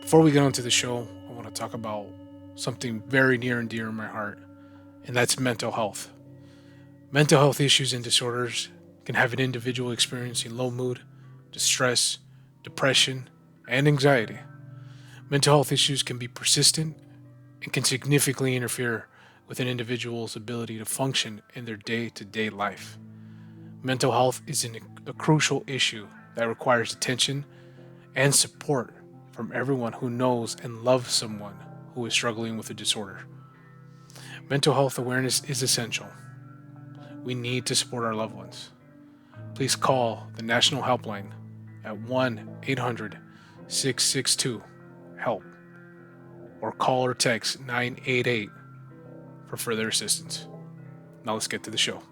Before we get onto the show, I want to talk about something very near and dear in my heart, and that's mental health. Mental health issues and disorders can have an individual experiencing low mood, distress, depression, and anxiety. Mental health issues can be persistent and can significantly interfere with an individual's ability to function in their day to day life. Mental health is a crucial issue that requires attention and support from everyone who knows and loves someone who is struggling with a disorder. Mental health awareness is essential. We need to support our loved ones. Please call the National Helpline at 1 800 662 HELP or call or text 988 for further assistance. Now let's get to the show.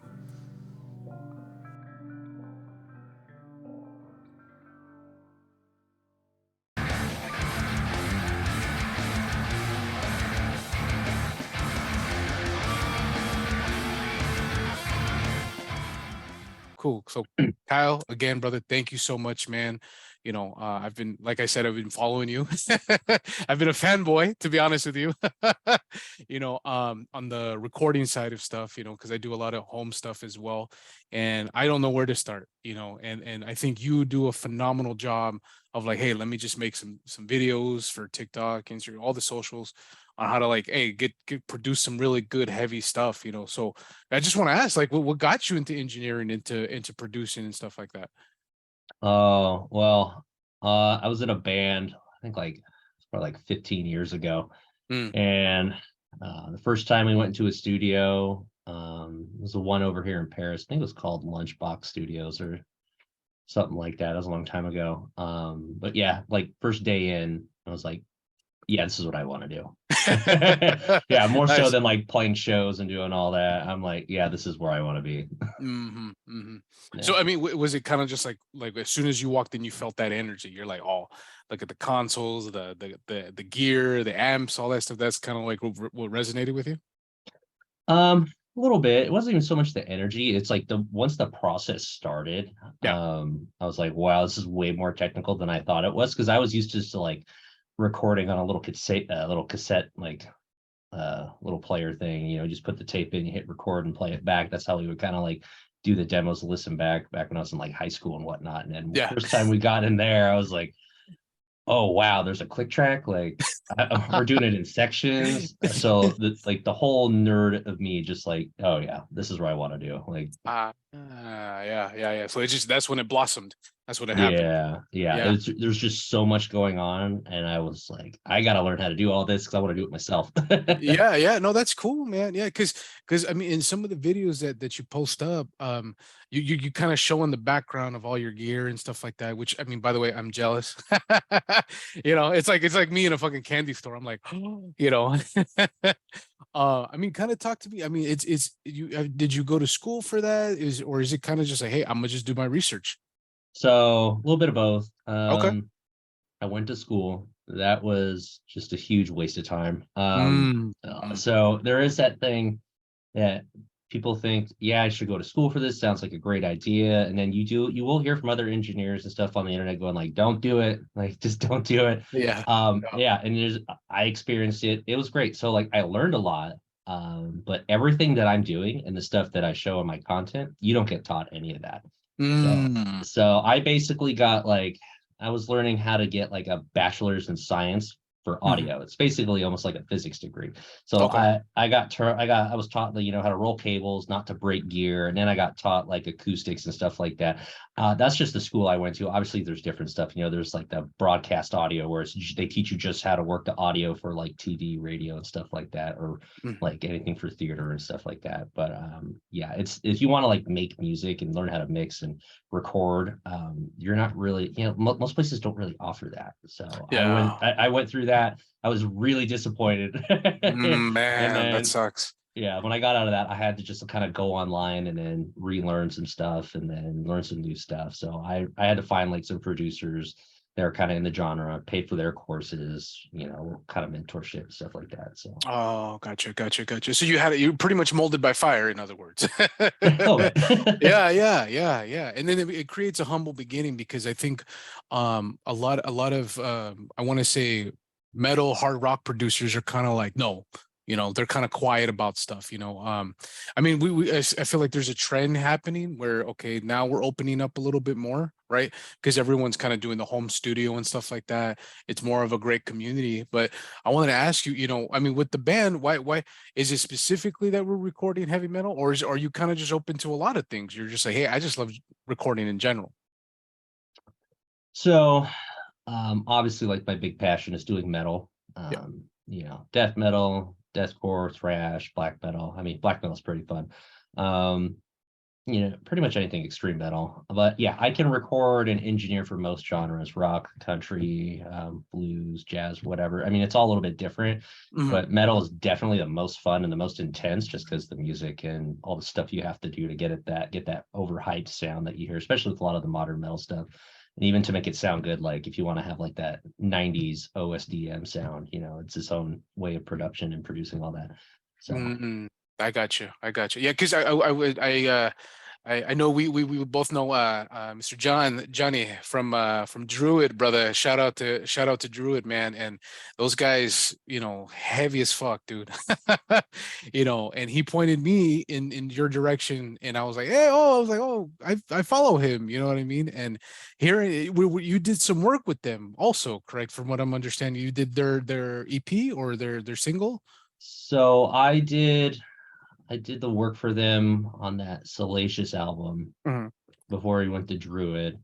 Cool. So, Kyle, again, brother, thank you so much, man. I've been, like I said, I've been following you. I've been a fanboy, to be honest with you. On the recording side of stuff, because I do a lot of home stuff as well, and I don't know where to start. And I think you do a phenomenal job of like, hey, let me just make some videos for TikTok, Instagram, all the socials on how to like, hey, get produce some really good heavy stuff. So I just want to ask, like, what got you into engineering, into producing and stuff like that? Oh, well, I was in a band, I think it's probably like 15 years ago. Mm, And the first time we went into a studio, was the one over here in Paris. I think it was called Lunchbox Studios or something like that. That was a long time ago. But yeah, like first day in, I was like, yeah, this is what I want to do. Yeah, more so nice. than like playing shows and doing all that. I'm like, yeah, this is where I want to be. So Yeah. I mean, was it kind of just like as soon as you walked in, you felt that energy? You're like, oh, look at the consoles, the gear, the amps, all that stuff. That's kind of like what resonated with you. A little bit. It wasn't even so much the energy. It's like the once the process started, Yeah. I was like, wow, this is way more technical than I thought it was because I was used to just like recording on a little cassette like little player thing. Just put the tape in, you hit record and play it back. That's how we would kind of like do the demos, listen back when I was in like high school and whatnot. And then Yeah. first time we got in there, I was like, oh wow, there's a click track, like we're doing it in sections. So the whole nerd of me just like, oh yeah, this is what I want to do. Like, Yeah. So that's when it blossomed. That's when it happened. yeah, Yeah. there's just so much going on, and I was like, I gotta learn how to do all this because I want to do it myself. Yeah. No, that's cool, man. Yeah, because I mean, in some of the videos that you post up, you kind of showing the background of all your gear and stuff like that. Which I mean, by the way, I'm jealous. It's like me in a fucking candy store. I'm like, you know. I mean, kind of talk to me. I mean, it's you. Did you go to school for that? Is it kind of just like, hey, I'm gonna just do my research? So a little bit of both. Okay. I went to school. That was just a huge waste of time. Mm, mm, So there is that thing that people think, yeah, I should go to school for this. Sounds like a great idea. And then you will hear from other engineers and stuff on the internet going like, don't do it. Like, just don't do it. yeah. Yeah. And I experienced it. It was great. So like I learned a lot. But everything that I'm doing and the stuff that I show in my content, you don't get taught any of that. So, Mm, so I basically got like, I was learning how to get like a bachelor's in science for mhm. audio. It's basically almost like a physics degree. So Okay. I was taught that how to roll cables, not to break gear, and then I got taught like acoustics and stuff like that. That's just the school I went to. Obviously, there's different stuff. There's like the broadcast audio where they teach you just how to work the audio for like TV, radio, and stuff like that, or Mhm. like anything for theater and stuff like that. But yeah, it's if you want to like make music and learn how to mix and record, you're not really, most places don't really offer that. So Yeah. I went through that. I was really disappointed. And Man, that then sucks. yeah, when I got out of that, I had to just kind of go online and then relearn some stuff and then learn some new stuff. So I had to find like some producers that are kind of in the genre, paid for their courses, kind of mentorship, stuff like that. So Oh, gotcha. So you pretty much molded by fire, in other words. a little bit. Yeah. And then it creates a humble beginning because I think a lot of I want to say metal hard rock producers are kind of like, no, they're kind of quiet about stuff. I mean, I feel like there's a trend happening where, okay, now we're opening up a little bit more, right? Because everyone's kind of doing the home studio and stuff like that. It's more of a great community. But I wanted to ask you, I mean, with the band, why is it specifically that we're recording heavy metal, or are you kind of just open to a lot of things? You're just like, hey, I just love recording in general. So obviously, like my big passion is doing metal. Yeah. Death metal, deathcore, thrash, black metal. I mean, black metal is pretty fun. Um, pretty much anything extreme metal. But yeah, I can record and engineer for most genres: rock, country, blues, jazz, whatever. I mean, it's all a little bit different, Mhm. but metal is definitely the most fun and the most intense, just because the music and all the stuff you have to do to get that overhyped sound that you hear, especially with a lot of the modern metal stuff. And even to make it sound good, like if you want to have like that 90s OSDM sound, it's its own way of production and producing all that. So Mm, I got you. I got you. Yeah, because I know we both know Mr. Johnny from Druid, brother. Shout out to Druid, man. And those guys, heavy as fuck, dude. And he pointed me in your direction, and I was like, hey, I was like, oh, I follow him. You know what I mean? And here you did some work with them, also, correct? From what I'm understanding, you did their EP or their single. so I did the work for them on that Salacious album Mhm. before he went to Druid.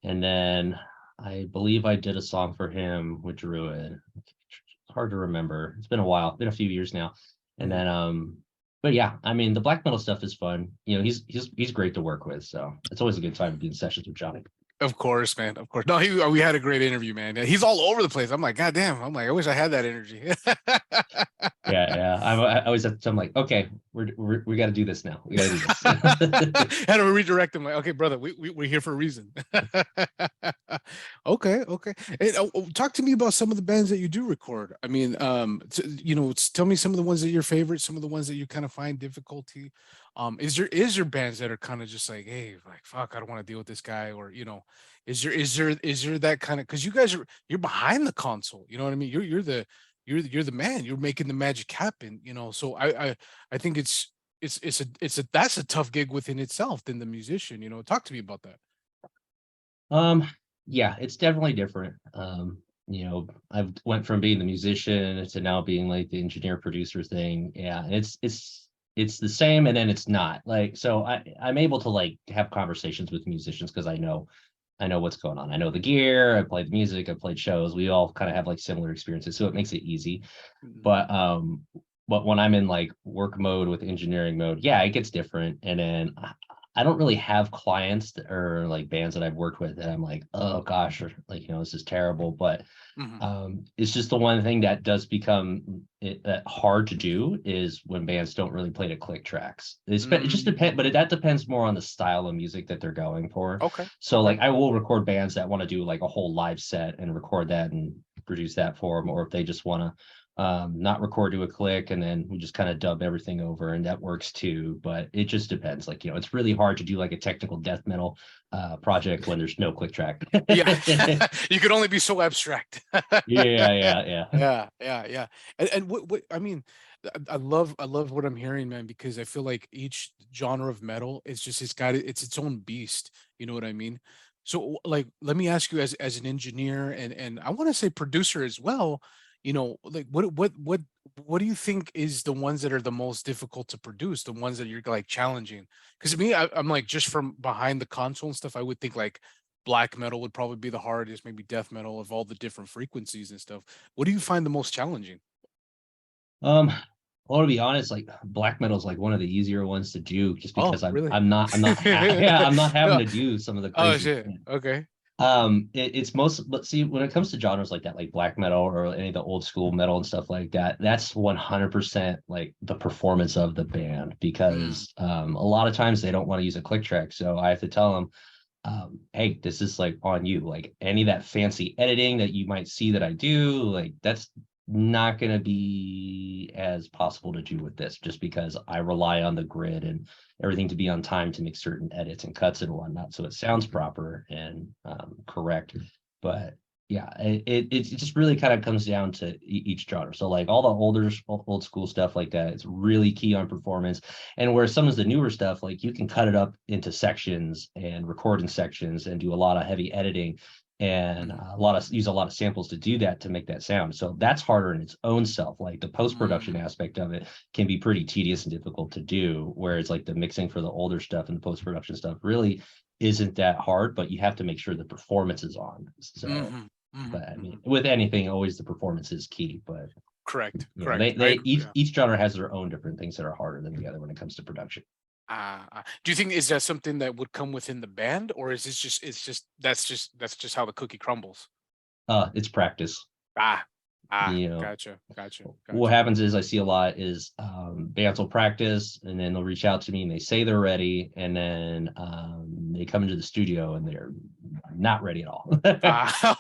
And then I believe I did a song for him with Druid. It's hard to remember. It's been a while, been a few years now. And Mhm. then but yeah, I mean the black metal stuff is fun. He's great to work with. So it's always a good time to be in sessions with Johnny. Of course, man. Of course. No, we had a great interview, man. He's all over the place. I'm like, God damn. I'm like, I wish I had that energy. Yeah, yeah. I always have to, I'm like, okay, we got to do this now. We got to do this. Had to redirect him like, okay, brother, we're here for a reason. Okay, okay. And, talk to me about some of the bands that you do record. I mean, tell me some of the ones that are your favorite, some of the ones that you kind of find difficulty. Is there bands that are kind of just like, hey, like fuck, I don't want to deal with this guy, or is there that kind of, because you guys you're behind the console, you know what I mean? You're the man. You're making the magic happen, So I think it's a that's a tough gig within itself than the musician, Talk to me about that. Um, yeah, it's definitely different. I've went from being the musician to now being like the engineer producer thing. Yeah, and it's the same and then it's not. Like so I'm able to like have conversations with musicians because I know what's going on. I know the gear, I played the music, I played shows. We all kind of have like similar experiences, so it makes it easy. Mhm. But when I'm in like work mode with engineering mode, yeah, it gets different. And then I don't really have clients or like bands that I've worked with that I'm like, oh gosh, or like, this is terrible. But Mhm. it's just the one thing that does become hard to do is when bands don't really play to click tracks. It just depends, but Mm. that depends more on the style of music that they're going for. Okay. So Okay. like I will record bands that want to do like a whole live set and record that and produce that for them, or if they just want to not record to a click and then we just kind of dub everything over and that works too. But it just depends. Like, it's really hard to do like a technical death metal project when there's no click track. Yeah. You could only be so abstract. Yeah, yeah, yeah. Yeah, yeah, yeah. And what I mean, I love what I'm hearing, man, because I feel like each genre of metal is just it's its own beast. You know what I mean? So like let me ask you as an engineer and I want to say producer as well, like what do you think is the ones that are the most difficult to produce, the ones that you're like challenging? Because to me, I'm like just from behind the console and stuff, I would think like black metal would probably be the hardest, maybe death metal of all the different frequencies and stuff. What do you find the most challenging? Um, well, to be honest, like black metal is like one of the easier ones to do just Oh, because really? yeah, I'm not having Yeah. to do some of the Oh crazy. shit. Okay. It's most, but see, when it comes to genres like that, like black metal or any of the old school metal and stuff like that, that's 100% like the performance of the band Mm, because a lot of times they don't want to use a click track. So I have to tell them, hey, this is like on you. Like any of that fancy editing that you might see that I do, like that's not going to be as possible to do with this just because I rely on the grid and everything to be on time to make certain edits and cuts and whatnot. So it sounds proper and correct. But yeah, it just really kind of comes down to each genre. So like all the old school stuff like that, it's really key on performance. And where some of the newer stuff, like you can cut it up into sections and record in sections and do a lot of heavy editing and Mhm. use a lot of samples to do that to make that sound. So that's harder in its own self. Like the post-production Mm. aspect of it can be pretty tedious and difficult to do. Whereas like the mixing for the older stuff and the post-production stuff really isn't that hard, but you have to make sure the performance is on. So Mhm. Mhm. but I mean, Mhm. with anything, always the performance is key. But Correct. you know, Correct. I agree. Yeah. each genre has their own different things that are harder than the other when it comes to production. Do you think is that something that would come within the band, or is this just it's just that's just how the cookie crumbles? It's practice. Ah, You know, gotcha, gotcha, what gotcha. happens is I see a lot is bands will practice and then they'll reach out to me and they say they're ready and then they come into the studio and they're not ready at all.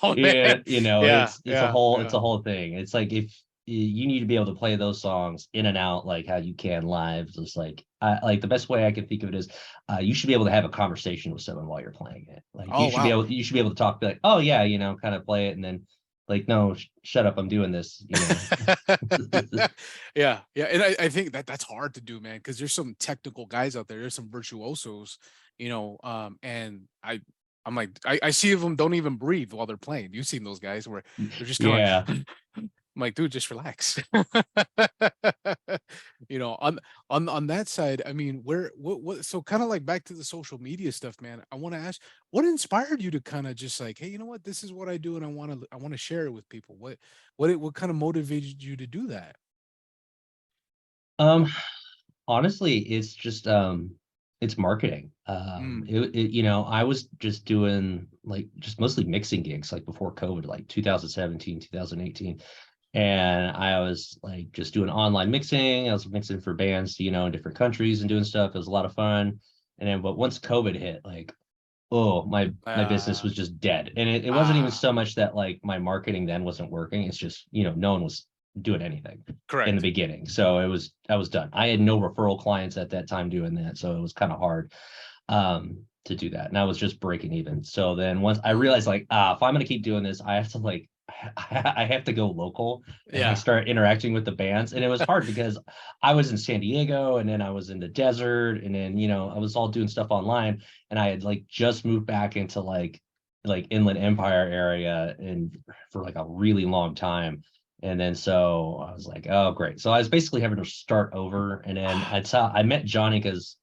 Oh Yeah, man, you know, yeah, yeah, it's yeah. a whole thing. It's like if you need to be able to play those songs in and out like how you can live. Just like the best way I can think of it is you should be able to have a conversation with someone while you're playing it. Like Oh wow. you should be able to talk, be like, oh yeah, you know, kind of play it and then like, no, shut up, I'm doing this, you know. Yeah, yeah, and I think that that's hard to do, man, because there's some technical guys out there. There's some virtuosos, and I'm like, I see them don't even breathe while they're playing. You've seen those guys where they're just kind of Yeah. like, I'm like, dude, just relax. On that side, I mean, what so kind of like back to the social media stuff, man. I want to ask, what inspired you to kind of just like, hey, you know what, this is what I do, and I want to share it with people. What kind of motivated you to do that? Um, Honestly, it's just it's marketing. Mm. You know, I was just doing like just mostly mixing gigs like before COVID, like 2017, 2018. And I was like just doing online mixing. I was mixing for bands, you know, in different countries and doing stuff. It was a lot of fun. And then but once COVID hit, like, oh, my business Uh, was just dead. And it wasn't even ah, so much that like my marketing then wasn't working. It's just, you know, no one was doing anything in the correct. beginning. So I was done. I had no referral clients at that time doing that. So it was kind of hard to do that. And I was just breaking even. So then once I realized Mm. like, if I'm gonna keep doing this, I have to like I have to go local and like Yeah. start interacting with the bands. And it was hard because I was in San Diego and then I was in the desert and then, you know, I was all doing stuff online and I had like just moved back into like Inland Empire area and for like a really long time. And then so I was like, oh great. So I was basically having to start over. And then I met Johnny because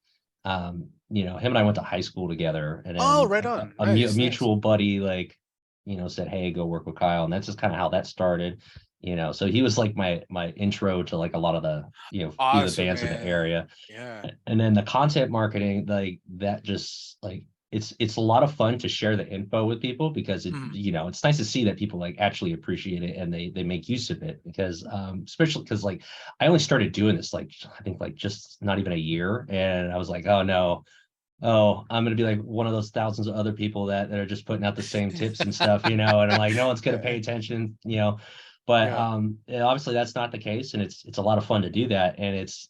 you know, him and I went to high school together, and Oh, then right on. a Nice, nice. mutual buddy like, you know, said, "Hey, go work with Kyle," and that's just kind of how that started. You know, so he was like my intro to like a lot of the, you know, few of the Awesome, bands in the man. area. Yeah. And then the content marketing, like that just like it's a lot of fun to share the info with people because it, Mhm. you know, it's nice to see that people like actually appreciate it and they make use of it because especially because like I only started doing this like I think like just not even a year and I was like, oh no, oh, I'm gonna be like one of those thousands of other people that are just putting out the same tips and stuff, you know, and I'm like, no one's gonna pay Yeah, attention, you know. But yeah. obviously that's not the case, and it's a lot of fun to do that, and it's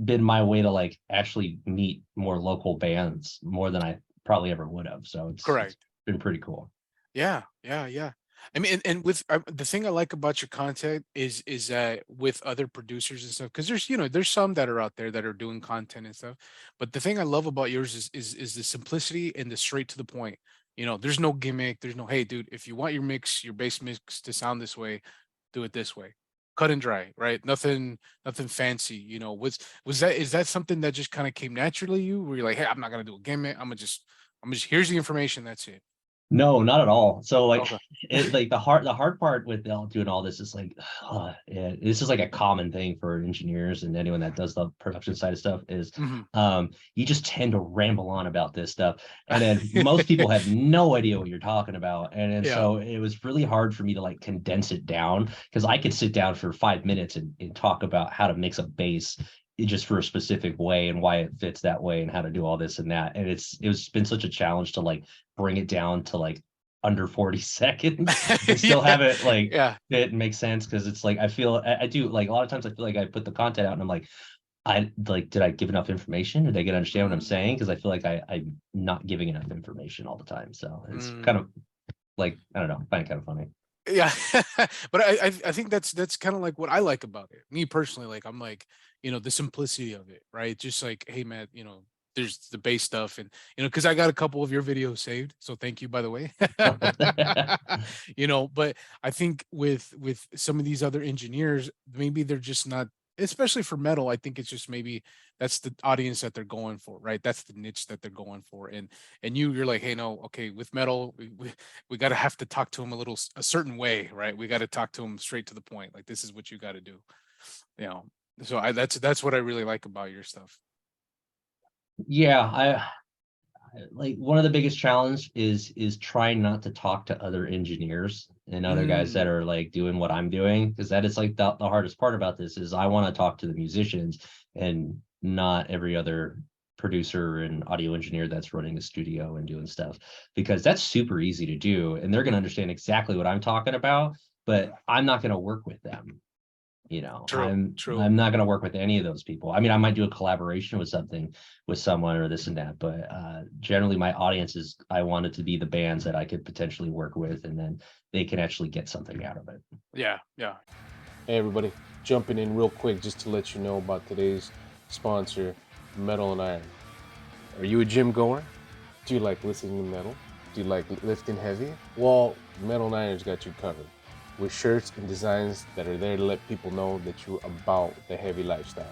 been my way to like actually meet more local bands more than I probably ever would have. So it's Correct. been pretty cool. Yeah, yeah, yeah. I mean, and with the thing I like about your content is that with other producers and stuff, because there's some that are out there that are doing content and stuff, but the thing I love about yours is the simplicity and the straight to the point. There's no gimmick. There's no, hey, dude, if you want your bass mix to sound this way, do it this way, cut and dry, right? Nothing fancy. Was that is that something that just kind of came naturally you, where you're like, hey, I'm not gonna do a gimmick. I'm just here's the information. That's it. No, not at all. So like Okay. it like the hard part with doing all this is like yeah, this is like a common thing for engineers and anyone that does the production side of stuff is Mhm. you just tend to ramble on about this stuff and then most people have no idea what you're talking about and then Yeah. so it was really hard for me to like condense it down because I could sit down for 5 minutes and talk about how to mix a bass just for a specific way and why it fits that way and how to do all this and that and it's been such a challenge to like bring it down to like under 40 seconds and still Yeah. have it like Yeah. fit and make sense because it's like I do like a lot of times I feel like I put the content out and I'm like I like did I give enough information? Did they get understand what I'm Mm, saying? Because I feel like I'm not giving enough information all the time. So it's kind mm. of like I don't know, I find it kind of funny. Yeah. But I think that's kind of like what I like about it. Me personally, like I'm like, the simplicity of it, right? Just like, hey man, there's the base stuff, and because I got a couple of your videos saved, so thank you, by the way. But I think with some of these other engineers, maybe they're just not, especially for metal. I think it's just maybe that's the audience that they're going for, right? That's the niche that they're going for. And you're like, hey, no, okay, with metal, we got to have to talk to them a certain way, right? We got to talk to them straight to the point. Like, this is what you got to do, you know. So that's what I really like about your stuff. Yeah, like one of the biggest challenge is trying not to talk to other engineers and other guys that Mm, are like doing what I'm doing, because that is like the hardest part about this is I want to talk to the musicians and not every other producer and audio engineer that's running the studio and doing stuff, because that's super easy to do and they're going to understand exactly what I'm talking about, but mhm. I'm not going to work with them. True, I'm true. not going to work with any of those people. I mean, I might do a collaboration with something with someone or this and that, but generally my audience is, I want it to be the bands that I could potentially work with, and then they can actually get something out of it. Yeah, yeah. Hey everybody, jumping in real quick just to let you know about today's sponsor, Metal and Iron. Are you a gym goer? Do you like listening to metal? Do you like lifting heavy? Well, Metal and Iron's got you covered with shirts and designs that are there to let people know that you're about the heavy lifestyle.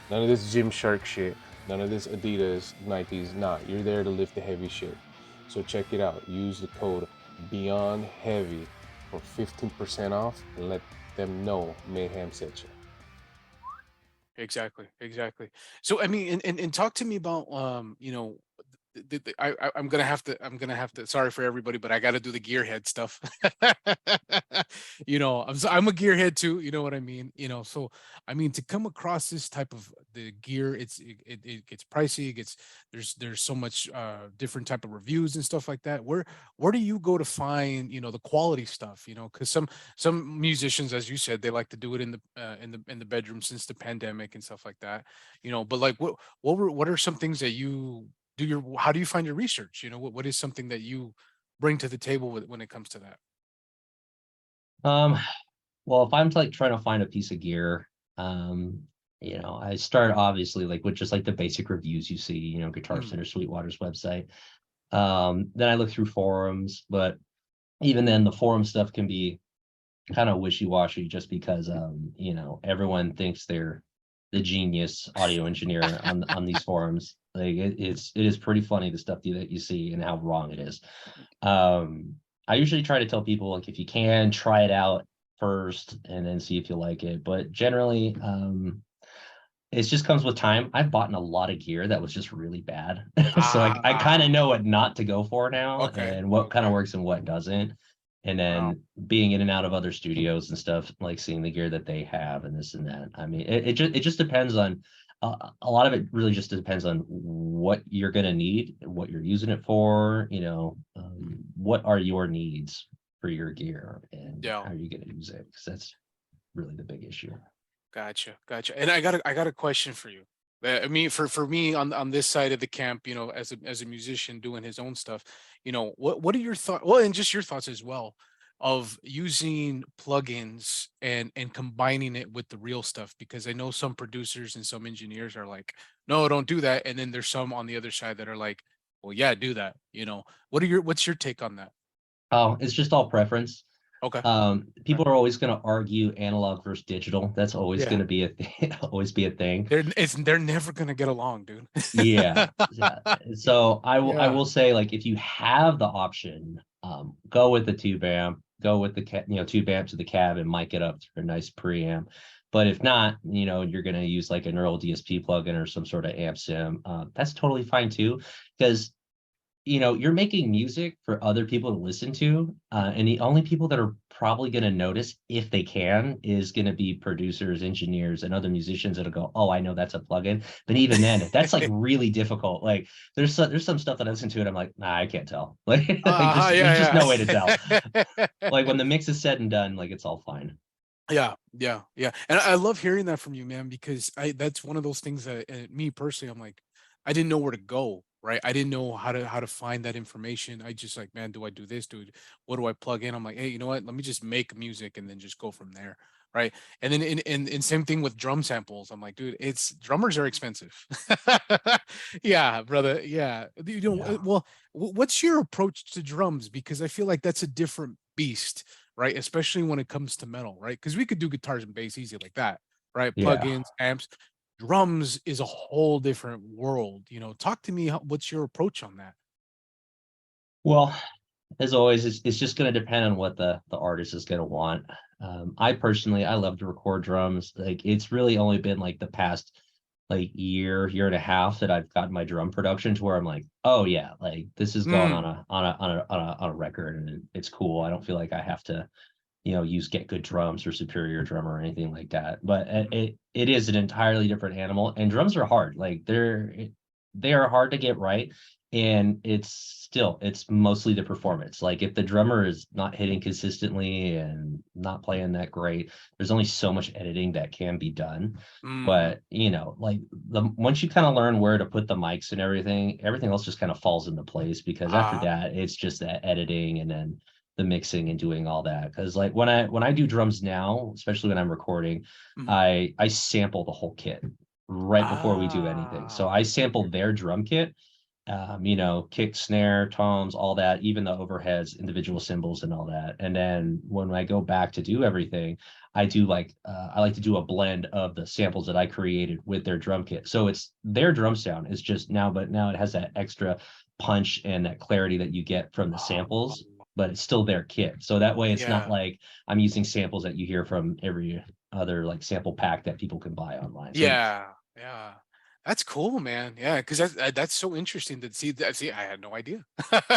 None of this Gym Shark shit, none of this Adidas, Nikes, nah, you're there to lift the heavy shit. So check it out. Use the code Beyond Heavy for 15% off and let them know Mayhem sent you. Exactly, exactly. So I mean, and talk to me about I'm gonna have to, sorry for everybody, but I got to do the gearhead stuff. I'm a gearhead too, you know what I mean? So I mean, to come across this type of the gear, it gets pricey. It gets there's so much different type of reviews and stuff like that. Where do you go to find the quality stuff? Because some musicians, as you said, they like to do it in the bedroom since the pandemic and stuff like that. But like, what are some things that you do your how do you find your research? What is something that you bring to the table when it comes to that? Um, well, if I'm like trying to find a piece of gear, I start obviously like with just like the basic reviews you see, Guitar Mm, Center, Sweetwater's website. Then I look through forums, but even then the forum stuff can be kind of wishy-washy just because everyone thinks they're the genius audio engineer on these forums. Like it is pretty funny the stuff that you see and how wrong it is. I usually try to tell people, like, if you can try it out first and then see if you like it, but generally it just comes with time. I've bought in a lot of gear that was just really bad. So I kind of ah, know what not to go for now okay, and what kind of okay. works and what doesn't. And Wow. then being in and out of other studios and stuff, like seeing the gear that they have and this and that. I mean, it just depends on a lot of it really just depends on what you're going to need, what you're using it for, what are your needs for your gear and Yeah. how are you going to use it? Because that's really the big issue. Gotcha, gotcha. And I got a question for you. I mean, for me on this side of the camp, as a musician doing his own stuff, what are your thoughts? Well, and just your thoughts as well of using plugins and combining it with the real stuff, because I know some producers and some engineers are like, no, don't do that, and then there's some on the other side that are like, well, yeah, do that. What's your take on that? Oh, it's just all preference. Okay. Okay. People are always going to argue analog versus digital. That's always going Yeah. to be a always be a thing. They're never gonna get along, dude. Yeah, yeah. So I will Yeah. say, like, if you have the option, go with the tube amp, go with the tube amp to the cab and mic it up through a nice preamp. But if not, you're gonna use like a neural DSP plugin or some sort of amp sim. That's totally fine too, because you're making music for other people to listen to, and the only people that are probably going to notice, if they can, is going to be producers, engineers, and other musicians that'll go, oh, I know that's a plugin. But even then, that's like really difficult. Like there's some stuff that I listen to and I'm like, nah, I can't tell. Like, there's just Yeah, no way to tell. yeah. Like when the mix is said and done, like it's all fine. Yeah, yeah, yeah. And I love hearing that from you, man, because I that's one of those things that me personally, I'm like, I didn't know where to go, right? I didn't know how to find that information. I just like, man, do I do this, dude? What do I plug in? I'm like, hey, you know what? Let me just make music and then just go from there, right? And then in same thing with drum samples. I'm like, dude, it's drummers are expensive. Yeah, brother. Yeah. Yeah. Well, what's your approach to drums? Because I feel like that's a different beast, right? Especially when it comes to metal, right? Because we could do guitars and bass easy like that, right? Yeah. Plugins, amps. Drums is a whole different world. Talk to me. What's your approach on that? Well, as always, it's just going to depend on what the artist is going to want. I personally, I love to record drums. Like it's really only been like the past like year and a half that I've gotten my drum production to where I'm like, oh yeah, like this is going on Mm. a record and it's cool. I don't feel like I have to, use Get Good Drums or Superior Drummer or anything like that. But Mhm. it is an entirely different animal, and drums are hard. Like they are hard to get right, and it's mostly the performance. Like if the drummer is not hitting consistently and not playing that great, there's only so much editing that can be done. Mhm. But like the once you kind of learn where to put the mics and everything else just kind of falls into place because after Ah. that it's just that editing and then the mixing and doing all that. Because like when I do drums now, especially when I'm recording, Mhm. I sample the whole kit right before we do anything. So Ah. I sample their drum kit, kick, snare, toms, all that, even the overheads, individual cymbals, and all that. And then when I go back to do everything, I like to do a blend of the samples that I created with their drum kit. So it's their drum sound is just now, but now it has that extra punch and that clarity that you get from the Ah. samples, but it's still their kit. So that way it's not Yeah. like I'm using samples that you hear from every other like sample pack that people can buy online. So Yeah. Yeah. That's cool, man. Yeah, because that's so interesting to see that. See, I had no idea.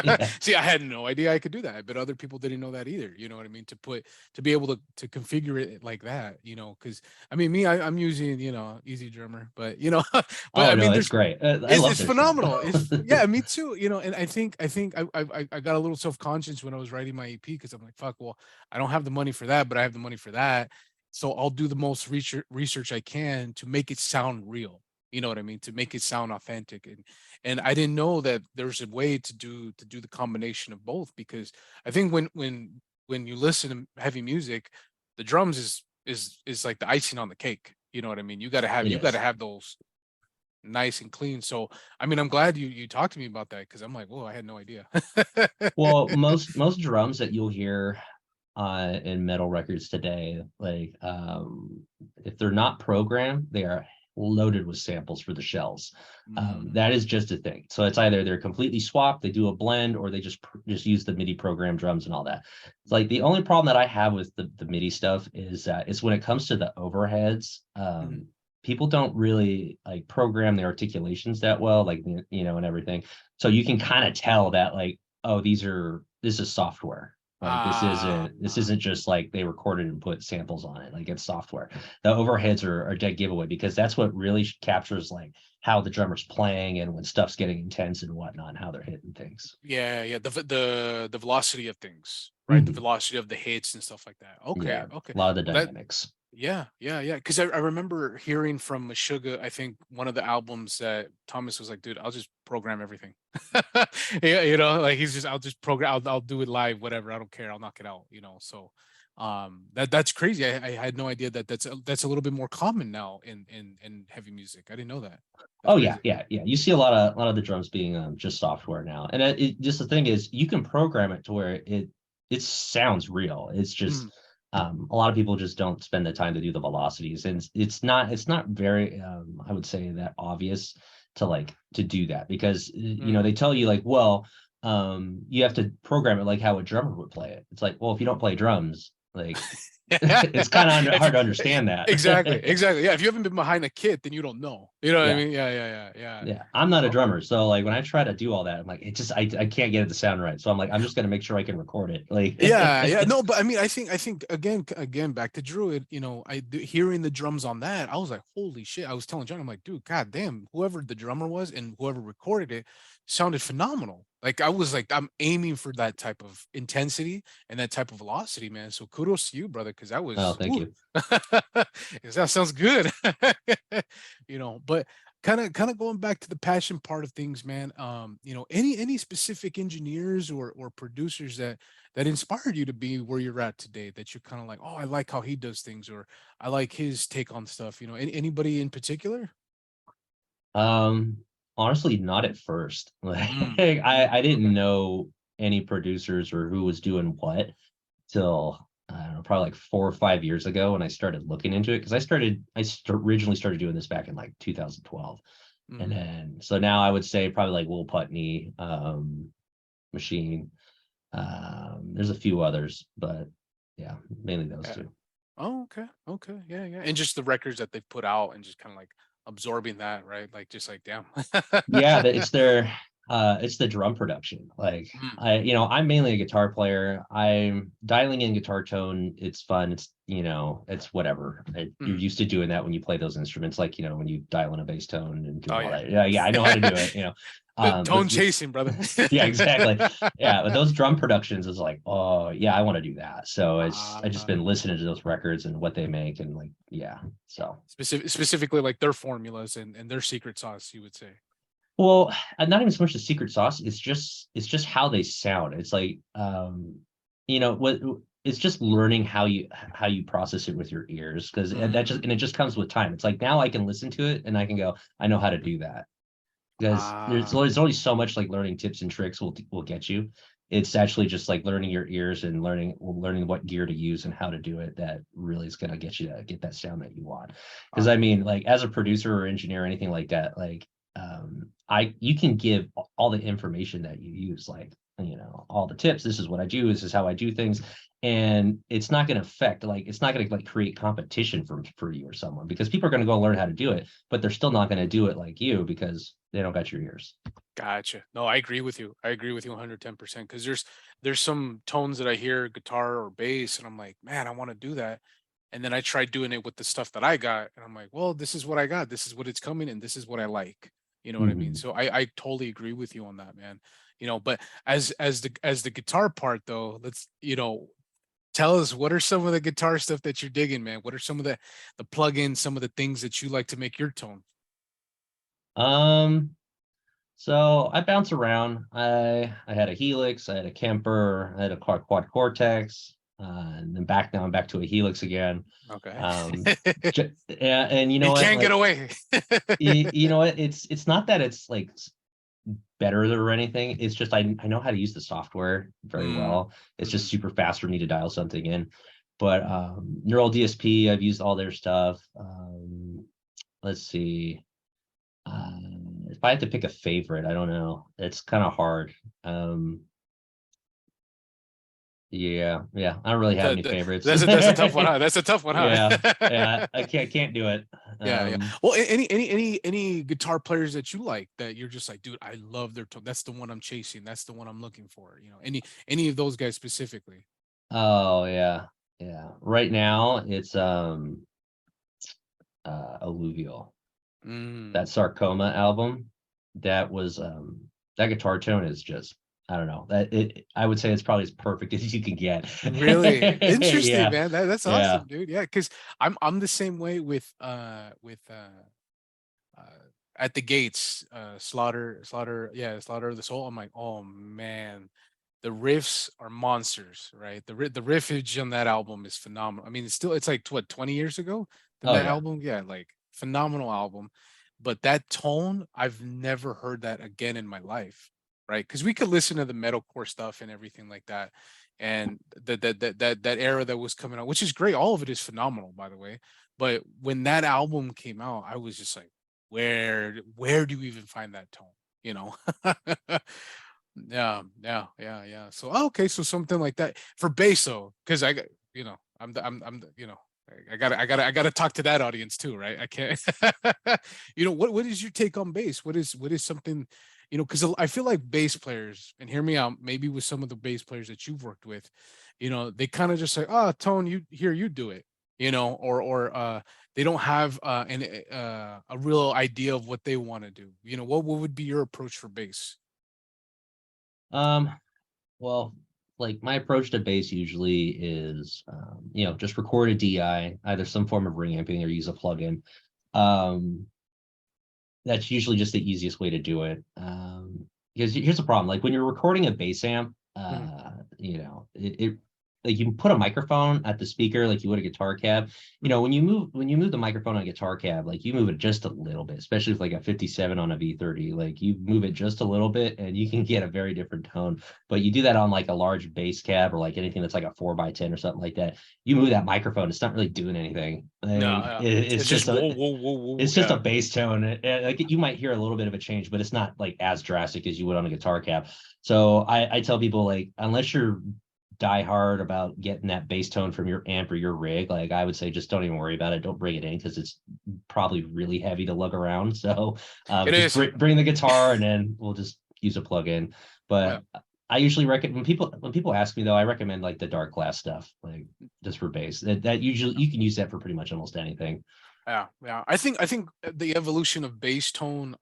yeah. See, I had no idea I could do that. I bet other people didn't know that either. You know what I mean? To be able to configure it like that. Because I mean, me, I'm using Easy Drummer, but but Oh I no, mean, it's there's great. I it's love it's their stuff. phenomenal. It's yeah, me too. And I think I got a little self conscious when I was writing my EP because I'm like, fuck, well, I don't have the money for that, but I have the money for that. So I'll do the most research I can to make it sound real. You know what I mean? To make it sound authentic. And I didn't know that there's a way to do the combination of both because I think when you listen to heavy music, the drums is like the icing on the cake. You know what I mean? You gotta have It you gotta is. have those nice and clean. So I mean, I'm glad you talked to me about that because I'm like, whoa, I had no idea. Well, most drums that you'll hear in metal records today, like if they're not programmed, they are loaded with samples for the shells. Mm. That is just a thing. So it's either they're completely swapped, they do a blend, or they just use the MIDI program drums and all that. It's like the only problem that I have with the MIDI stuff is when it comes to the overheads. Mhm. People don't really like program their articulations that well, like and everything. So you can kind of tell that like, oh, this is software. Like Ah. this isn't just like they recorded and put samples on it. Like it's software. The overheads are dead giveaway because that's what really captures like how the drummer's playing and when stuff's getting intense and whatnot, and how they're hitting things. Yeah, yeah, the velocity of things, right? The Mhm. velocity of the hits and stuff like that. Okay, Yeah, okay. a lot of the Well, that dynamics. yeah, yeah, yeah. Because I remember hearing from Meshuggah, I think one of the albums that Thomas was like, dude, I'll just program everything. Yeah, like he's just I'll just program, I'll do it live, whatever. I don't care. I'll knock it out. So that's crazy. I had no idea that that's a little bit more common now in heavy music. I didn't know that. That's Oh yeah, crazy. yeah, yeah. You see a lot of the drums being just software now, and just the thing is, you can program it to where it sounds real. It's Mm, just a lot of people just don't spend the time to do the velocities, and it's not very I would say that obvious to like to do that because mm. they tell you like, well, you have to program it like how a drummer would play it. It's like, well, if you don't play drums, like it's kind of If you, hard to understand that. exactly. Yeah, if you haven't been behind a kit, then you don't know. You know what I Yeah. mean? Yeah. Yeah, I'm not a Oh, drummer, so like when I try to do all that, I'm like, I can't get it to sound right. So I'm like, I'm just gonna make sure I can record it. yeah. Like, No, but I mean, I think again back to Druid. Hearing the drums on that, I was like, holy shit! I was telling John, I'm like, dude, god damn, whoever the drummer was and whoever recorded it sounded phenomenal. Like I was like, I'm aiming for that type of intensity and that type of velocity, man. So kudos to you, brother, because that oh, was, thank ooh, you. 'cause that sounds good. But kind of going back to the passion part of things, man. Any specific engineers or producers that inspired you to be where you're at today, that you're kind of like, oh, I like how he does things, or I like his take on stuff. Anybody in particular? Um, Honestly, not at first. Like Mm, I didn't okay. know any producers or who was doing what till I don't know, probably like 4 or 5 years ago when I started looking into it because originally started doing this back in like 2012, and Hmm. then so now I would say probably like Will Putney, Machine. There's a few others, but yeah, mainly those Yeah. two. Oh, okay. Okay. Yeah, yeah. And just the records that they've put out and just kind of like absorbing that, right? Like just like damn. Yeah, it's the drum production. Like Mm, I'm mainly a guitar player. I'm dialing in guitar tone. It's fun. It's whatever. You're mm. used to doing that when you play those instruments, like, when you dial in a bass tone and Oh doing all yeah. that. Yeah, yeah, I know how to do it. The But tone chasing, brother. yeah, exactly. Yeah, but those drum productions is like, oh yeah, I want to do that. So I just Ah, been listening to those records and what they make and like, yeah. So specifically like their formulas and their secret sauce, you would say. well, not even so much the secret sauce. It's just how they sound. It's like what it's just learning how you process it with your ears because it Mm. just comes with time. It's like now I can listen to it and I can go, I know how to do that because there's Ah, there's only so much like learning tips and tricks will get you. It's actually just like learning your ears and learning what gear to use and how to do it that really is going to get you to get that sound that you want. Because I yeah. mean, like as a producer or engineer or anything like that, like I you can give all the information that you use, like all the tips. This is what I do. This is how I do things, and it's not going to affect like it's not going to like create competition for you or someone because people are going to go learn how to do it, but they're still not going to do it like you because they don't got your ears. Gotcha. No, I agree with you. I agree with you 110% because there's some tones that I hear guitar or bass and I'm like, man, I want to do that. And then I tried doing it with the stuff that I got and I'm like, well, this is what I got. This is what it's coming and this is what I like. You know what I mean? Mhm. So I totally agree with you on that, man. But as the guitar part though, let's, tell us what are some of the guitar stuff that you're digging, man? What are some of the plugins, some of the things that you like to make your tone? Um, so I bounce around. I had a Helix, I had a Kemper, I had a quad Cortex, and then now I'm back to a Helix again. Okay. Um, yeah, and you know You what? can't get Like away. you know what? It's not that it's like better or anything. It's just I know how to use the software very Mm, well. It's just mhm. super fast for me to dial something in. But Neural DSP, I've used all their stuff. Let's see. If I had to pick a favorite, I don't know. It's kind of hard. Um, yeah, yeah. I don't really have any The favorites. that's a tough one, huh? That's a tough one, Yeah, huh? yeah. I can't do it. Yeah, yeah. Well, any guitar players that you like that you're just like, dude, I love their tone. That's the one I'm chasing. That's the one I'm looking for. Any of those guys specifically? Oh yeah, yeah. Right now it's Alluvial. Mm. That Sarcoma album, that was that guitar tone is just I don't know. I would say it's probably as perfect as you can get. Really interesting, Yeah. man. That's Yeah. awesome, dude. Yeah, because I'm the same way uh at the gates, slaughter of the soul. I'm like, oh man, the riffs are monsters, right? The riffage on that album is phenomenal. I mean, it's like what 20 years ago than Oh that yeah. album. Yeah, like phenomenal album. But that tone, I've never heard that again in my life, right? Because we could listen to the metalcore stuff and everything like that, and that era that was coming out, which is great. All of it is phenomenal, by the way. But when that album came out, I was just like, where do you even find that tone? You know? Yeah, yeah, yeah, yeah. So okay, so something like that for bass though, because I got I gotta talk to that audience too, right? I can't. What is your take on bass? What is something, because I feel like bass players, and hear me out, maybe with some of the bass players that you've worked with, they kind of just say, oh, tone, you do it, or they don't have a real idea of what they want to do. What would be your approach for bass? Um, well, like my approach to bass usually is just record a DI, either some form of reamping or use a plugin. Um, that's usually just the easiest way to do it. Because here's the problem: like when you're recording a bass amp, Mhm. it like you can put a microphone at the speaker like you would a guitar cab. Mhm. When you move the microphone on a guitar cab, like you move it just a little bit, especially with like a 57 on a V30, like you move it just a little bit and you can get a very different tone. But you do that on like a large bass cab or like anything that's like a 4x10 or something like that. You move that microphone, it's not really doing anything. No, Like yeah. it's It's just just whoa, a whoa, whoa, whoa. it's just a Yeah. bass tone. Like you might hear a little bit of a change, but it's not like as drastic as you would on a guitar cab. So I tell people like unless you're die hard about getting that bass tone from your amp or your rig, like I would say just don't even worry about it. Don't bring it in because it's probably really heavy to lug around. So It just is. bring the guitar and then we'll just use a plug-in. Yeah. But I usually recommend when people ask me though, I recommend like the dark glass stuff, like just for bass. That usually you can use that for pretty much almost anything. Yeah. Yeah. I think the evolution of bass tone,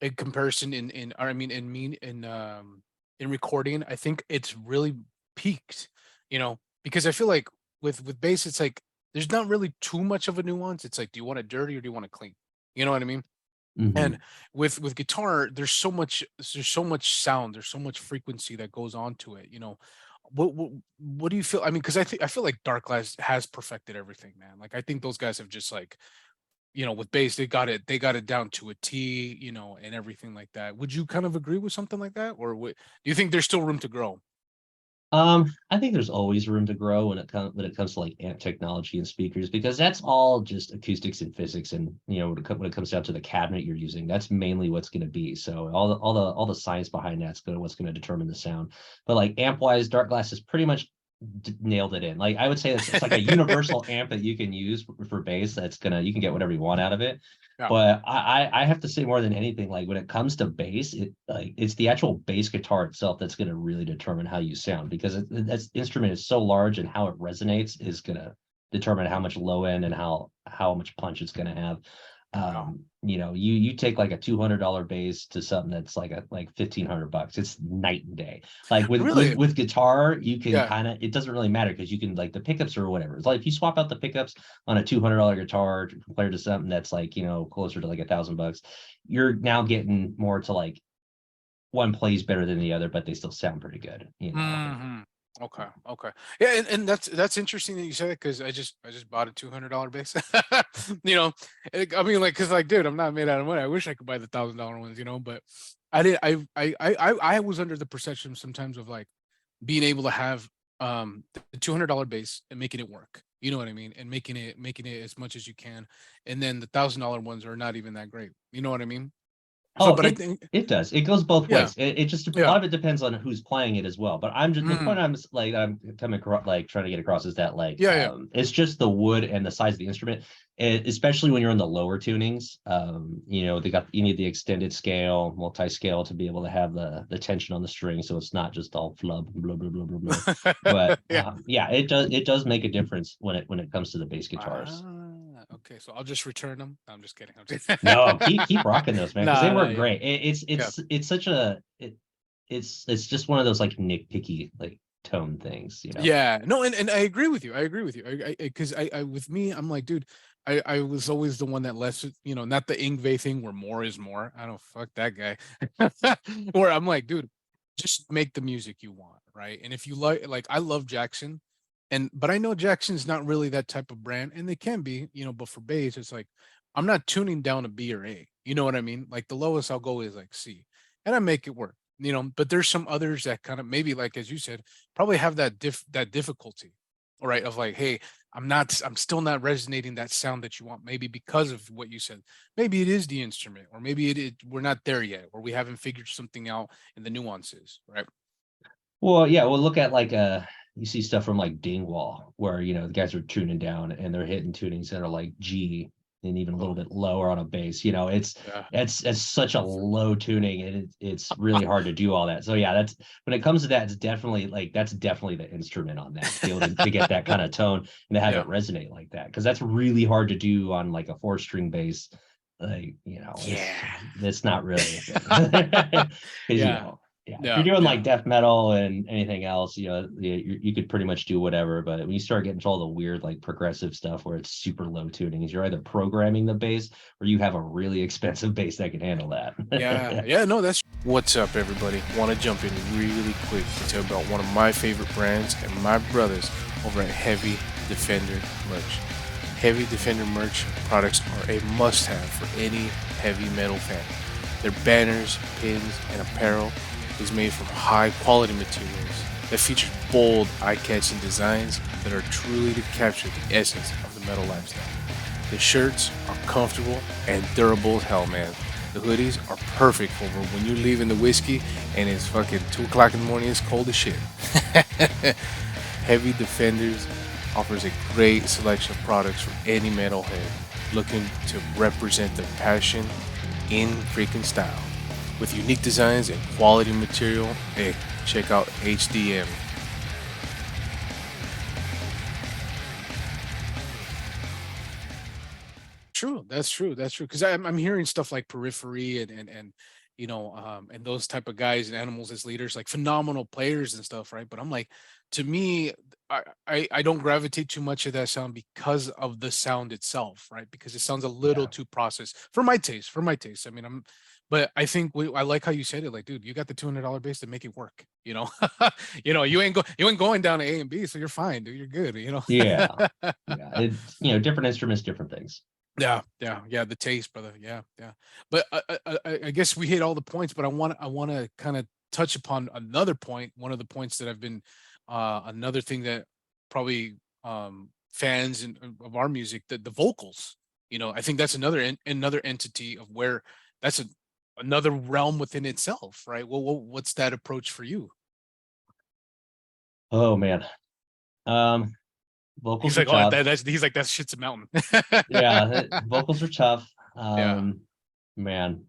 in comparison or I mean in recording, I think it's really peaked, because I feel like with bass, it's like there's not really too much of a nuance. It's like, do you want it dirty or do you want it clean? You know what I mean? And Hmm. with guitar, there's so much sound, there's so much frequency that goes on to it. What do you feel? I mean, because I feel like Dark Glass has perfected everything, man. Like I think those guys have just like, with bass, they got it down to a T, and everything like that. Would you kind of agree with something like that, or do you think there's still room to grow? I think there's always room to grow when it comes to like amp technology and speakers because that's all just acoustics and physics and when it comes down to the cabinet you're using that's mainly what's going to be so all the science behind that's going what's going to determine the sound but like amp wise dark glass has pretty much nailed it in like I would say it's like a universal amp that you can use for bass that's gonna you can get whatever you want out of it Yeah. but I have to say more than anything, like when it comes to bass, it's the actual bass guitar itself that's going to really determine how you sound because that instrument is so large and how it resonates is going to determine how much low end and how much punch it's going to have. Yeah. You take like a $200 bass to something that's like $1,500. It's night and day. Like Really? with guitar, you can Yeah. kind of it doesn't really matter because you can like the pickups or whatever. It's like if you swap out the pickups on a $200 guitar compared to something that's like closer to like $1,000, you're now getting more to like one plays better than the other, but they still sound pretty good. Hmm. Okay. Okay. Yeah, and that's interesting that you said it because I just bought a $200 base. you know, I mean, like, cause like, dude, I'm not made out of money. I wish I could buy the $1,000 ones, but I did. I was under the perception sometimes of like being able to have the $200 base and making it work. You know what I mean? And making it as much as you can, and then the $1,000 ones are not even that great. You know what I mean? So, Oh, but I think, it does. It goes both yeah, ways. It just a yeah. lot of it depends on who's playing it as well. But I'm just the point Mhm. I'm coming across, like trying to get across is that like Yeah, yeah. it's just the wood and the size of the instrument, especially when you're in the lower tunings. You need the extended scale, multi-scale to be able to have the tension on the string, so it's not just all flub blah blah blah blah blah. But Yeah. yeah, it does make a difference when it comes to the bass guitars. Okay. So I'll just return them. I'm just kidding. I'm just No, keep rocking those, man, because they No, no, work yeah. great. Yeah. It's such it's just one of those like nitpicky like tone things. Yeah. No, and I agree with you. I agree with you. Because I with me, I'm like, dude, I was always the one that less, not the Ingve thing where more is more. I don't fuck that guy. Where I'm like, dude, just make the music you want, right? And if you like I love Jackson, but I know Jackson's not really that type of brand, and they can be, but for bass, it's like I'm not tuning down a B or A. You know what I mean? Like the lowest I'll go is like C, and I make it work. But there's some others that kind of maybe like as you said, probably have that difficulty, right? Of like, hey, I'm still not resonating that sound that you want, maybe because of what you said. Maybe it is the instrument, or maybe we're not there yet, or we haven't figured something out in the nuances, right? Well, yeah, well, look at like you see stuff from like Dingwall where the guys are tuning down and they're hitting tunings that are like G and even a little Oh, bit lower on a bass. yeah. It's such a low tuning and it's really hard to do all that. So yeah, that's when it comes to that, it's definitely like that's definitely the instrument on that to be able to get that kind of tone and to have Yeah. it resonate like that because that's really hard to do on like a 4-string bass. Like Yeah. it's not really a thing because Yeah. Yeah, if you're Yeah, doing yeah. like death metal and anything else, you could pretty much do whatever. But when you start getting to all the weird like progressive stuff where it's super low tuning, is you're either programming the bass or you have a really expensive bass that can handle Yeah, that. yeah, no, that's what's up, everybody. Want to jump in really quick to tell about one of my favorite brands and my brothers over at Heavy Defender merch. Heavy Defender merch products are a must have for any heavy metal fan. Their banners, pins, and apparel is made from high quality materials that feature bold, eye catching designs that are truly to capture the essence of the metal lifestyle. The shirts are comfortable and durable as hell, man. The hoodies are perfect for when you're leaving the whiskey and it's fucking 2 o'clock in the morning, it's cold as shit. Heavy Defenders offers a great selection of products for any metalhead looking to represent their passion in freaking style. With unique designs and quality material, hey, check out HDM. True, that's true, that's true. Because I'm hearing stuff like Periphery and and those type of guys and Animals as leaders, like phenomenal players and stuff, right? But I'm like, to me, I don't gravitate too much of that sound because of the sound itself, right? Because it sounds a little Yeah. too processed for my taste. For my taste, I mean, but I think I like how you said it. Like, dude, you got the $200 base to make it work. You ain't going down to A and B, so you're fine, dude. You're good. Yeah. Yeah. It's different instruments, different things. Yeah, yeah, yeah. The taste, brother. Yeah, yeah. But I guess we hit all the points. But I want to kind of touch upon another point. One of the points that I've been, another thing that probably fans of our music, the vocals. I think that's another entity of where that's another realm within itself, right? Well, what's that approach for you? Oh man. Um, vocals He's are like, oh, tough. he's like that shit's a mountain. Yeah, vocals are tough. Yeah. Man.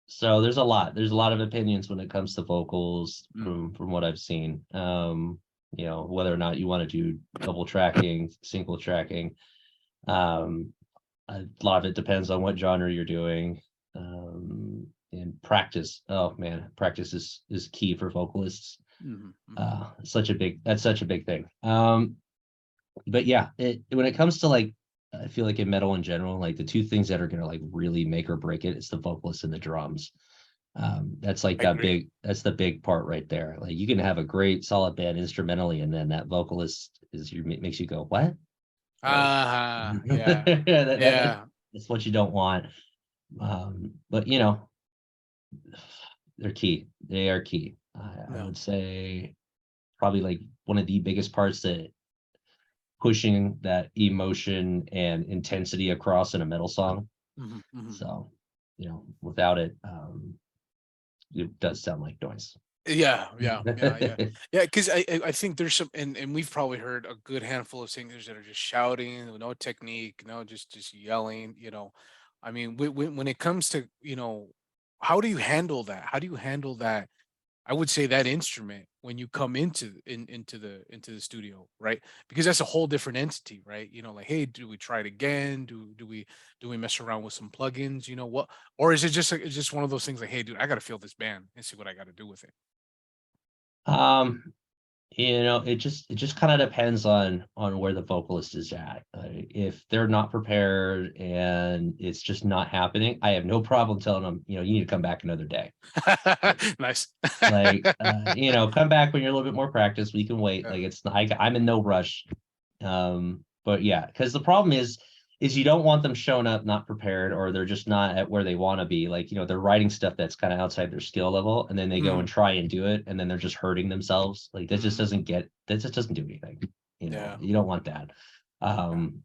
So there's a lot of opinions when it comes to vocals Mm. from what I've seen. Whether or not you want to do double tracking, single tracking. A lot of it depends on what genre you're doing. And practice. Oh man, practice is key for vocalists. Mhm, mhm. That's such a big thing. But yeah, when it comes to like, I feel like in metal in general, like the two things that are gonna like really make or break it, it's the vocalist and the drums. That's like I agree. that's the big part right there. Like you can have a great solid band instrumentally, and then that vocalist makes you go, what? Like Yeah, yeah. that's what you don't want. But they're key. They are key. I No. would say probably like one of the biggest parts that pushing that emotion and intensity across in a metal song. Mhm, mhm. So, without it, it does sound like noise. Yeah, yeah, yeah, yeah, yeah. Because I think there's some, and we've probably heard a good handful of singers that are just shouting, with no technique, just yelling. I mean, when it comes to how do you handle that? How do you handle that? I would say that instrument when you come into the studio, right? Because that's a whole different entity, right? Like, hey, do we try it again? Do we mess around with some plugins? What? Or is it just one of those things like, hey, dude, I got to feel this band and see what I got to do with it. Um, it just kind of depends on where the vocalist is at. If they're not prepared and it's just not happening, I have no problem telling them, you need to come back another day. Nice. Like, come back when you're a little bit more practiced. We can wait. Yeah. Like it's not, I'm in no rush. But yeah, because the problem is you don't want them showing up not prepared or they're just not at where they want to be. Like, they're writing stuff that's kind of outside their skill level, and then they go and Mhm, try and do it, and then they're just hurting themselves. Like mhm. that just doesn't do anything. Yeah. You don't want that. Yeah. Um,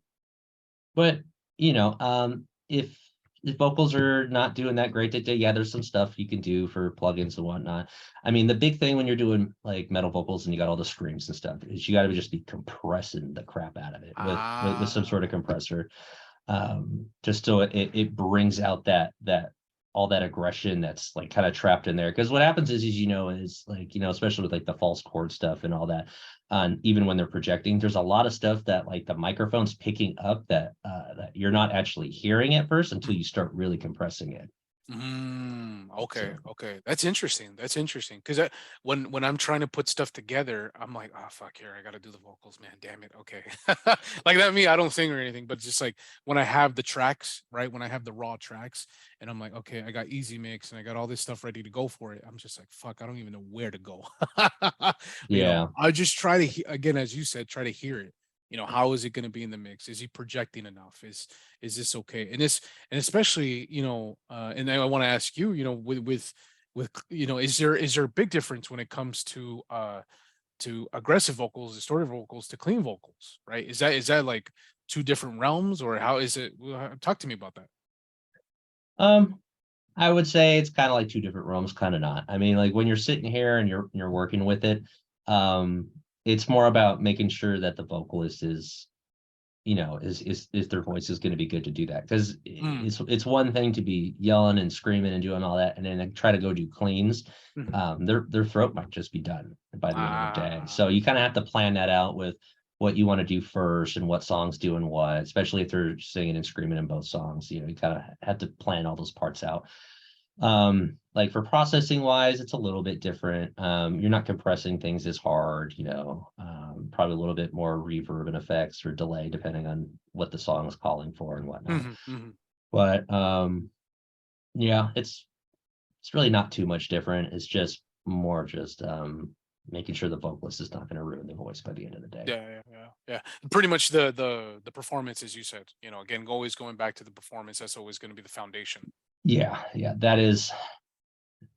but if the vocals are not doing that great today, yeah, there's some stuff you can do for plugins and whatnot. I mean, the big thing when you're doing like metal vocals and you got all the screams and stuff is you got to just be compressing the crap out of it with some sort of Ah. compressor, just so it brings out that all that aggression that's like kind of trapped in there. Because what happens is like, especially with like the false chord stuff and all that, even when they're projecting, there's a lot of stuff that like the microphone's picking up that you're not actually hearing at first until you start really compressing it. Okay, So okay. That's interesting. That's interesting. Because when I'm trying to put stuff together, I'm like, oh fuck, here I got to do the vocals, man. Damn it. Okay, like that. Me, I don't sing or anything, but just like when I have the tracks, right? When I have the raw tracks, and I'm like, okay, I got Easy Mix and I got all this stuff ready to go for it. I'm just like, fuck, I don't even know where to go. yeah. I just try to again, as you said, try to hear it. How is it going to be in the mix? Is he projecting enough? Is this okay? And especially and I want to ask you, with is there a big difference when it comes to aggressive vocals, distorted vocals, to clean vocals, right? Is that like two different realms, or how is it? Talk to me about that. Um, I would say it's kind of like two different realms, kind of not. I mean, like when you're sitting here and you're working with it, um, it's more about making sure that the vocalist is, is their voice is going to be good to do that. Because Mm, it's one thing to be yelling and screaming and doing all that, and then try to go do cleans. mhm. Their throat might just be done by the end of the day. Ah, So you kind of have to plan that out with what you want to do first and what songs doing what, especially if they're singing and screaming in both songs. You kind of have to plan all those parts out. Like for processing wise, it's a little bit different. You're not compressing things as hard, probably a little bit more reverb and effects or delay depending on what the song is calling for and whatnot. mhm, mhm. But yeah, it's really not too much different. It's just more just making sure the vocalist is not going to ruin the voice by the end of the day. Yeah, yeah, yeah, yeah. Pretty much the performance, as you said. Again, always going back to the performance. That's always going to be the foundation. Yeah, yeah, that is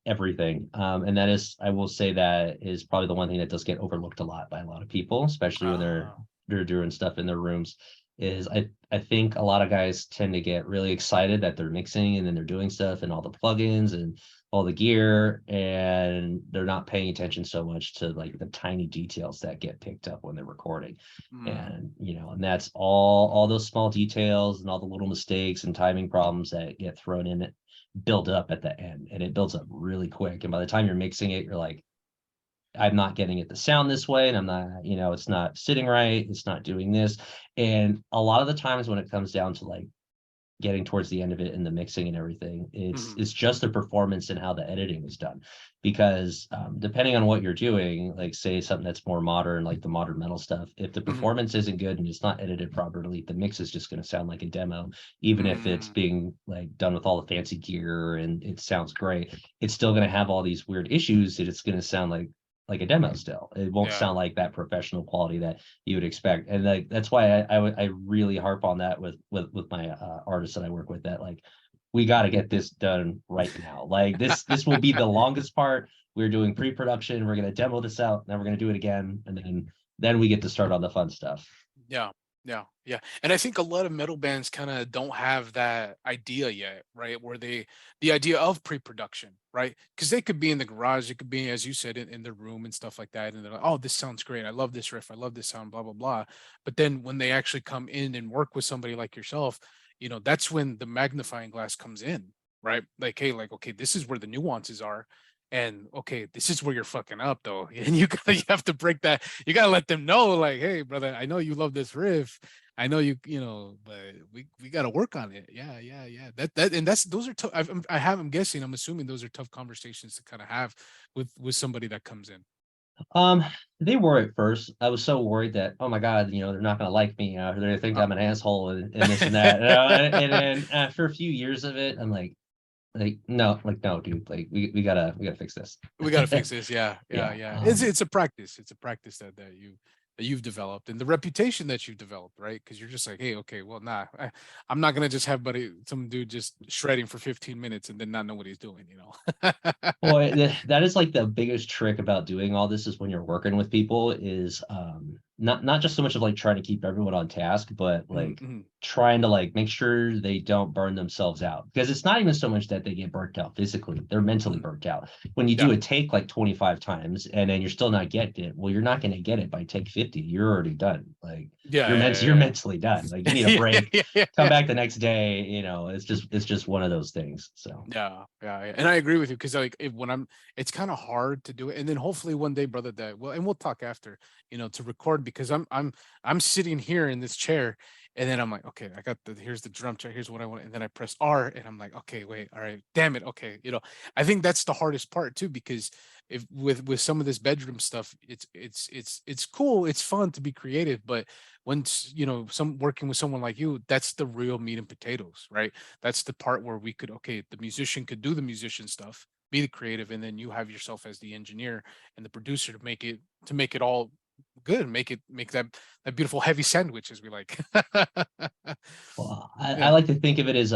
everything. And that is, I will say, that is probably the one thing that does get overlooked a lot by a lot of people, especially when they're Ah, they're doing stuff in their rooms. Is I think a lot of guys tend to get really excited that they're mixing and then they're doing stuff and all the plugins and all the gear, and they're not paying attention so much to like the tiny details that get picked up when they're recording. mm, And that's all those small details and all the little mistakes and timing problems that get thrown in build up at the end, and it builds up really quick, and by the time you're mixing it, you're like, I'm not getting it to sound this way, and I'm not, it's not sitting right, it's not doing this. And a lot of the times when it comes down to like getting towards the end of it and the mixing and everything, it's mhm, it's just the performance and how the editing is done. Because depending on what you're doing, like say something that's more modern, like the modern metal stuff, if the mhm, performance isn't good and it's not edited properly, the mix is just going to sound like a demo. Even if it's mm, being like done with all the fancy gear and it sounds great, it's still going to have all these weird issues that it's going to sound like a demo still. It won't yeah. sound like that professional quality that you would expect. And like that's why I really harp on that with my artists that I work with, that like we got to get this done right now. Like this will be the longest part. We're doing pre-production, we're going to demo this out, then we're going to do it again, and then we get to start on the fun stuff. Yeah, yeah, yeah. And I think a lot of metal bands kind of don't have that idea yet, right? Where the idea of pre-production, right? Because they could be in the garage, it could be, as you said, in the room and stuff like that. And they're like, oh, this sounds great. I love this riff. I love this sound, blah, blah, blah. But then when they actually come in and work with somebody like yourself, that's when the magnifying glass comes in, right? Like, hey, like, okay, this is where the nuances are. And okay, this is where you're fucking up though. And you have to break that. You gotta let them know, like, hey, brother, I know you love this riff. I know but we got to work on it. Yeah, yeah, yeah. And those are tough. I'm guessing. I'm assuming those are tough conversations to kind of have with somebody that comes in. Um, they were at first. I was so worried that, oh my God, they're not gonna like me. They're gonna think Uh, I'm an asshole and this and that. And then after a few years of it, I'm like no, dude, like we gotta fix this. we got to fix this. Yeah, yeah, Yeah. yeah. It's a practice. It's a practice that you've developed, and the reputation that you've developed, right? Because you're just like, hey, okay, well, nah, I'm not gonna just have some dude just shredding for 15 minutes and then not know what he's doing. Boy, that is like the biggest trick about doing all this, is when you're working with people, is not just so much of like trying to keep everyone on task, but like Mm-hmm. trying to like make sure they don't burn themselves out. Because it's not even so much that they get burnt out physically, they're mentally Mm-hmm. burnt out. When you do Yeah, a take like 25 times and then you're still not getting it, well, you're not going to get it by take 50. You're already done. Like you're yeah, mentally done. Like you need a yeah, yeah, break, yeah, yeah, come yeah. back the next day. It's just one of those things. So Yeah, yeah, yeah. And I agree with you because like it's kind of hard to do it. And then hopefully one day, brother, and we'll talk after, to record because I'm sitting here in this chair And then I'm like, okay, I got here's the drum track, here's what I want. And then I press R and I'm like, okay, wait, all right, damn it. Okay. I think that's the hardest part too, because if with some of this bedroom stuff, it's cool, it's fun to be creative, but once, some working with someone like you, that's the real meat and potatoes, right? That's the part where we could, okay, the musician could do the musician stuff, be the creative, and then you have yourself as the engineer and the producer to make it all good, make that beautiful heavy sandwich as we like. Well, I Yeah. like to think of it as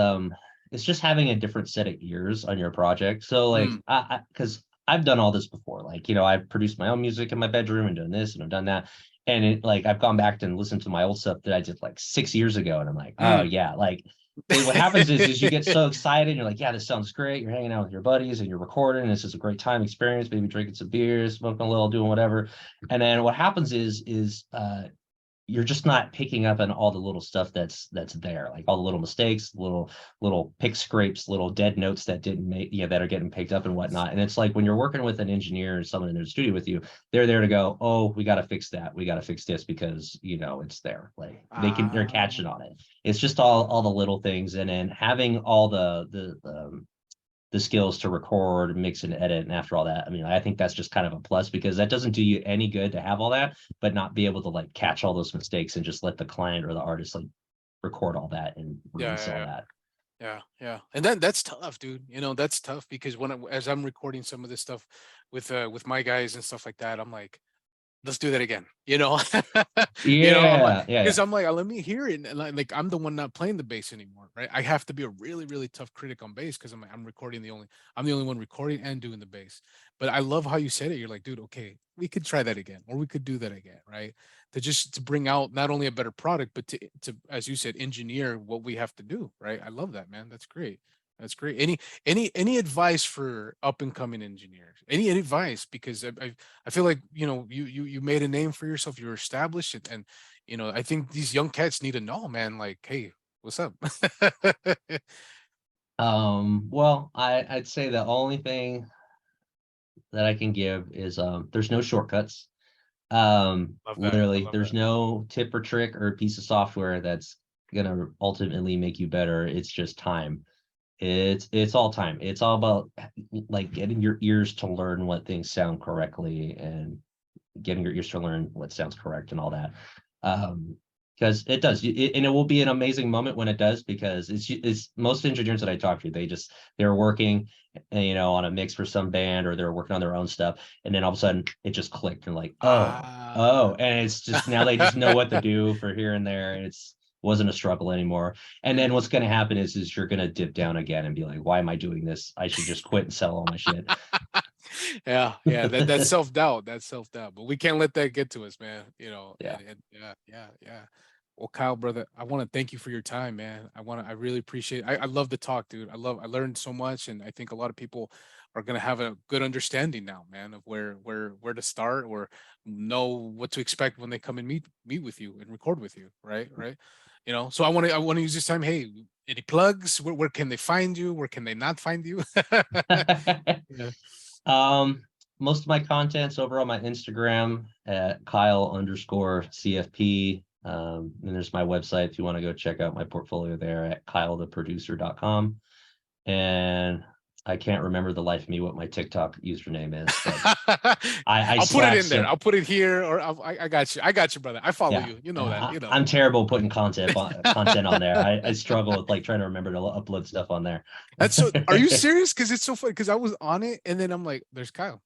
it's just having a different set of ears on your project. So like Mm. because I've done all this before. Like, I've produced my own music in my bedroom and done this and I've done that. And like I've gone back and listened to my old stuff that I did like 6 years ago. And I'm like, oh Mm. yeah, like what happens is you get so excited, and you're like, yeah, this sounds great. You're hanging out with your buddies and you're recording. And this is a great time experience, maybe drinking some beers, smoking a little, doing whatever. And then what happens is you're just not picking up on all the little stuff that's there, like all the little mistakes, little pick scrapes, little dead notes that didn't make, that are getting picked up and whatnot. And it's like when you're working with an engineer and someone in the studio with you, they're there to go, oh, we got to fix that, we got to fix this, because it's there. Like they're catching on it. It's just all the little things, and then having all the skills to record, mix, and edit. And after all that, I mean, I think that's just kind of a plus, because that doesn't do you any good to have all that, but not be able to like catch all those mistakes and just let the client or the artist like record all that and Yeah, release yeah, all yeah. that. Yeah, yeah. And that's tough, dude. That's tough because as I'm recording some of this stuff with my guys and stuff like that, I'm like, let's do that again. I'm like, Yeah, yeah, because yeah. I'm like, let me hear it. And like I'm the one not playing the bass anymore, right? I have to be a really, really tough critic on bass because I'm the only one recording and doing the bass. But I love how you said it. You're like, dude, okay, we could try that again, or we could do that again, right? To bring out not only a better product, but to as you said, engineer what we have to do, right? I love that, man. That's great. That's great. Any advice for up and coming engineers? Any advice? Because I feel like you made a name for yourself. You're established, and I think these young cats need to know, man. Like, hey, what's up? Well, I'd say the only thing that I can give is there's no shortcuts. Love that. I Literally, love there's that. no tip or trick or piece of software that's gonna ultimately make you better. It's just time. It's all time. It's all about like getting your ears to learn what things sound correctly, and getting your ears to learn what sounds correct and all that. Because it does, and it will be an amazing moment when it does, because it's most engineers that I talk to, they're working, on a mix for some band, or they're working on their own stuff, and then all of a sudden it just clicked, and like, oh, Ah. and it's just now they just know what to do for here and there, and it's wasn't a struggle anymore. And then what's going to happen is you're going to dip down again and be like, why am I doing this? I should just quit and sell all my shit. Yeah, yeah, that's self-doubt. That's self-doubt. But we can't let that get to us, man. Yeah. And yeah, yeah, yeah. Well, Kyle, brother, I want to thank you for your time, man. I really appreciate I love the talk, dude. I learned so much, and I think a lot of people are gonna have a good understanding now, man, of where to start, or know what to expect when they come and meet with you and record with you, right? Right. So I want to use this time. Hey, any plugs? Where can they find you? Where can they not find you? Yeah. Most of my content's over on my Instagram at Kyle_CFP. And there's my website if you want to go check out my portfolio there at KyleTheProducer.com. And I can't remember the life of me what my TikTok username is, but I I'll put it slack in there. so I'll put it here, or I got you. I got you, brother. I follow yeah. you. You know that. You know I'm that. terrible putting content on there. I struggle with like trying to remember to upload stuff on there. That's so. Are you serious? Because it's so funny. Because I was on it, and then I'm like, "There's Kyle.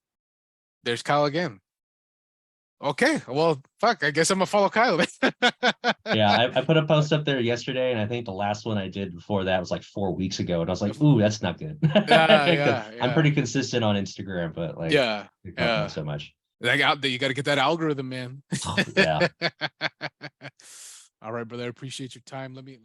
There's Kyle again." Okay, well, fuck. I guess I'm gonna follow Kyle. Yeah, I put a post up there yesterday, and I think the last one I did before that was like 4 weeks ago, and I was like, "Ooh, that's not good," Yeah, because yeah, I'm yeah, pretty consistent on Instagram, but like yeah, TikTok not yeah. so much. Like out there, you got to get that algorithm, man. Yeah. All right, brother. I appreciate your time. Let me.